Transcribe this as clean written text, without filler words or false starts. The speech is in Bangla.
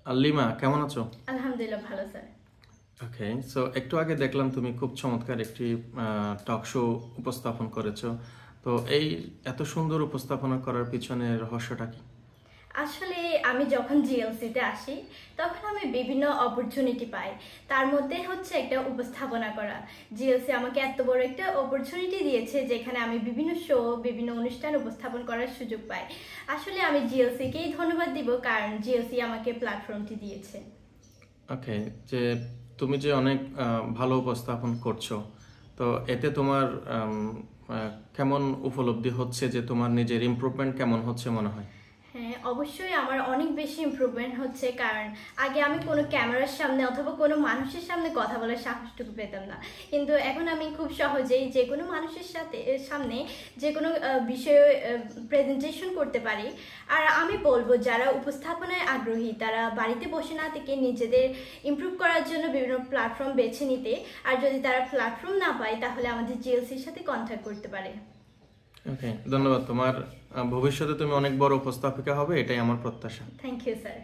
লিমা কেমন আছো? আলহামদুলিল্লাহ ভালো স্যার। ওকে, সো একটু আগে দেখলাম তুমি খুব চমৎকার একটি টক শো উপস্থাপন করেছো। তো এই এত সুন্দর উপস্থাপনা করার পিছনে রহস্যটা কি? আসলে আমি যখন জিএলসিতে আসি তখন আমি বিভিন্ন অপরচুনিটি পাই। তার মধ্যে হচ্ছে একটা উপস্থাপনা করা। জিএলসি আমাকে এত বড় একটা অপরচুনিটি দিয়েছে যেখানে আমি বিভিন্ন শো, বিভিন্ন অনুষ্ঠান উপস্থাপন করার সুযোগ পাই। আসলে আমি জিএলসিকেই ধন্যবাদ দিব, কারণ জিএলসি আমাকে প্ল্যাটফর্মটি দিয়েছে। ওকে, যে তুমি যে অনেক ভালো উপস্থাপন করছো, তো এতে তোমার কেমন উপলব্ধি হচ্ছে, যে তোমার নিজের ইমপ্রুভমেন্ট কেমন হচ্ছে মনে হয়? হ্যাঁ, অবশ্যই আমার অনেক বেশি ইমপ্রুভমেন্ট হচ্ছে, কারণ আগে আমি কোনো ক্যামেরার সামনে অথবা কোনো মানুষের সামনে কথা বলার সাহসটুকু পেতাম না, কিন্তু এখন আমি খুব সহজেই যে কোনো মানুষের সামনে যে কোনো বিষয়ে প্রেজেন্টেশন করতে পারি। আর আমি বলবো যারা উপস্থাপনায় আগ্রহী তারা বাড়িতে বসে না থেকে নিজেদের ইমপ্রুভ করার জন্য বিভিন্ন প্ল্যাটফর্ম বেছে নিতে, আর যদি তারা প্ল্যাটফর্ম না পায় তাহলে আমাদের জিএলসির সাথে কন্ট্যাক্ট করতে পারে। ওকে, ধন্যবাদ। তোমার ভবিষ্যতে তুমি অনেক বড় উপস্থাপিকা হবে, এটাই আমার প্রত্যাশা। Thank you sir.